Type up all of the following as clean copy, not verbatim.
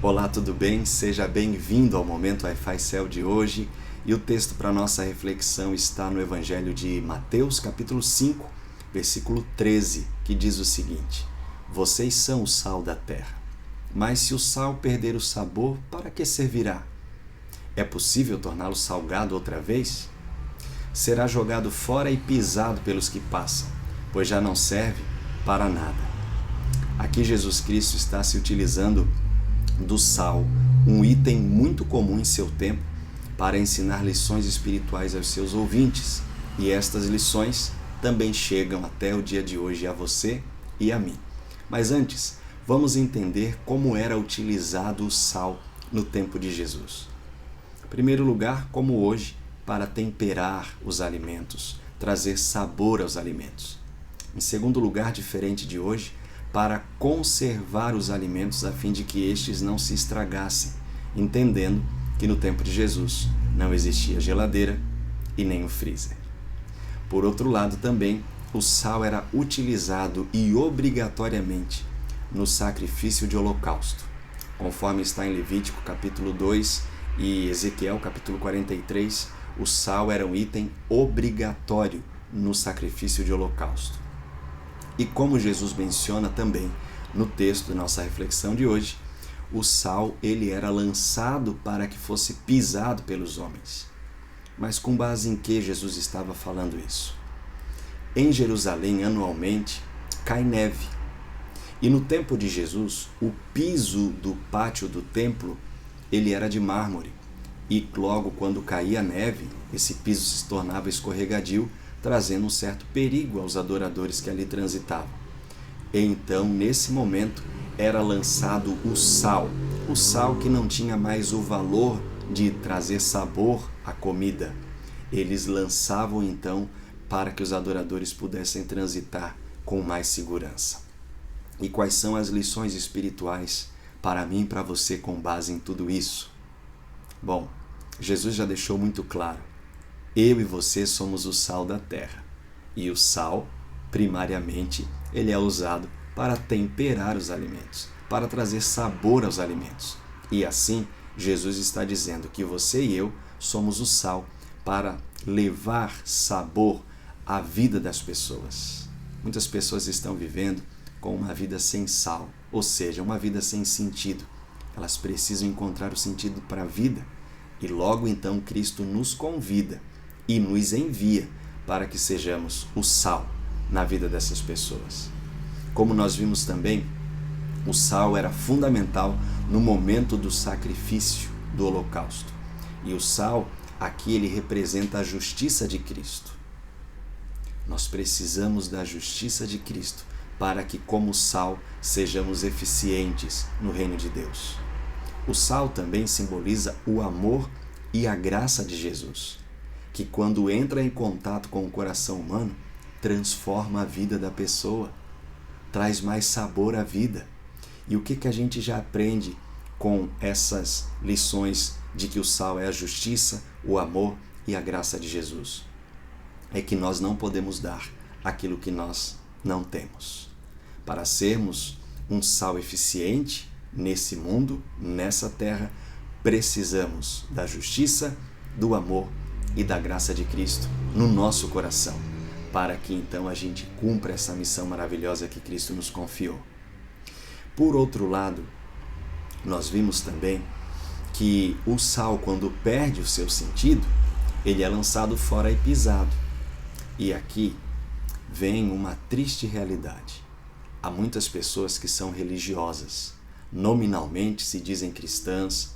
Olá, tudo bem? Seja bem-vindo ao Momento Wi-Fi Cell de hoje. E o texto para nossa reflexão está no Evangelho de Mateus, capítulo 5, versículo 13, que diz o seguinte: Vocês são o sal da terra, mas se o sal perder o sabor, para que servirá? É possível torná-lo salgado outra vez? Será jogado fora e pisado pelos que passam, pois já não serve para nada. Aqui Jesus Cristo está se utilizando do sal, um item muito comum em seu tempo, para ensinar lições espirituais aos seus ouvintes. E estas lições também chegam até o dia de hoje a você e a mim. Mas antes, vamos entender como era utilizado o sal no tempo de Jesus. Em primeiro lugar, como hoje, para temperar os alimentos, trazer sabor aos alimentos. Em segundo lugar, diferente de hoje, para conservar os alimentos a fim de que estes não se estragassem, entendendo que no tempo de Jesus não existia geladeira e nem o freezer. Por outro lado também, o sal era utilizado e obrigatoriamente no sacrifício de holocausto, conforme está em Levítico capítulo 2 e Ezequiel capítulo 43, o sal era um item obrigatório no sacrifício de holocausto. E como Jesus menciona também no texto da nossa reflexão de hoje, o sal ele era lançado para que fosse pisado pelos homens. Mas com base em que Jesus estava falando isso? Em Jerusalém, anualmente, cai neve. E no tempo de Jesus, o piso do pátio do templo ele era de mármore. E logo quando caía a neve, esse piso se tornava escorregadio, trazendo um certo perigo aos adoradores que ali transitavam. E então, nesse momento, era lançado o sal que não tinha mais o valor de trazer sabor à comida. Eles lançavam então para que os adoradores pudessem transitar com mais segurança. E quais são as lições espirituais para mim e para você com base em tudo isso? Bom, Jesus já deixou muito claro. Eu e você somos o sal da terra. E o sal, primariamente, ele é usado para temperar os alimentos, para trazer sabor aos alimentos. E assim, Jesus está dizendo que você e eu somos o sal para levar sabor à vida das pessoas. Muitas pessoas estão vivendo com uma vida sem sal, ou seja, uma vida sem sentido. Elas precisam encontrar o sentido para a vida. E logo então Cristo nos convida e nos envia para que sejamos o sal na vida dessas pessoas. Como nós vimos também, o sal era fundamental no momento do sacrifício do holocausto. E o sal, aqui ele representa a justiça de Cristo. Nós precisamos da justiça de Cristo para que, como sal, sejamos eficientes no reino de Deus. O sal também simboliza o amor e a graça de Jesus, que quando entra em contato com o coração humano, transforma a vida da pessoa, traz mais sabor à vida. E o que a gente já aprende com essas lições de que o sal é a justiça, o amor e a graça de Jesus? É que nós não podemos dar aquilo que nós não temos. Para sermos um sal eficiente nesse mundo, nessa terra, precisamos da justiça, do amor e da graça de Cristo no nosso coração, para que então a gente cumpra essa missão maravilhosa que Cristo nos confiou. Por outro lado, nós vimos também que o sal, quando perde o seu sentido, ele é lançado fora e pisado. E aqui vem uma triste realidade. Há muitas pessoas que são religiosas, nominalmente se dizem cristãs,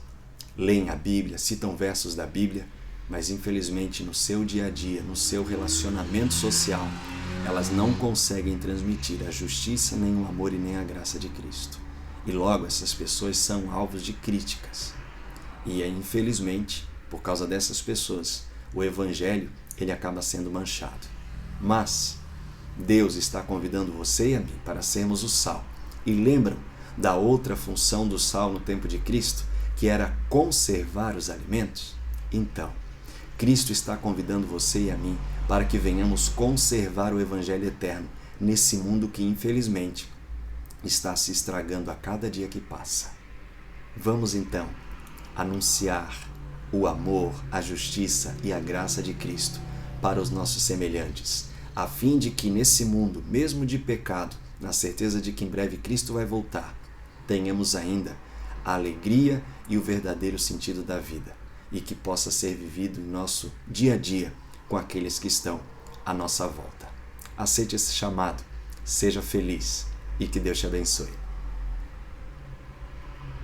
leem a Bíblia, citam versos da Bíblia, mas infelizmente no seu dia a dia, no seu relacionamento social, elas não conseguem transmitir a justiça, nem o amor e nem a graça de Cristo. E logo essas pessoas são alvos de críticas. E infelizmente, por causa dessas pessoas, o Evangelho ele acaba sendo manchado. Mas Deus está convidando você e a mim para sermos o sal. E lembram da outra função do sal no tempo de Cristo, que era conservar os alimentos? Então, Cristo está convidando você e a mim para que venhamos conservar o Evangelho eterno nesse mundo que, infelizmente, está se estragando a cada dia que passa. Vamos então anunciar o amor, a justiça e a graça de Cristo para os nossos semelhantes, a fim de que nesse mundo, mesmo de pecado, na certeza de que em breve Cristo vai voltar, tenhamos ainda a alegria e o verdadeiro sentido da vida, e que possa ser vivido em nosso dia a dia com aqueles que estão à nossa volta. Aceite esse chamado, seja feliz e que Deus te abençoe.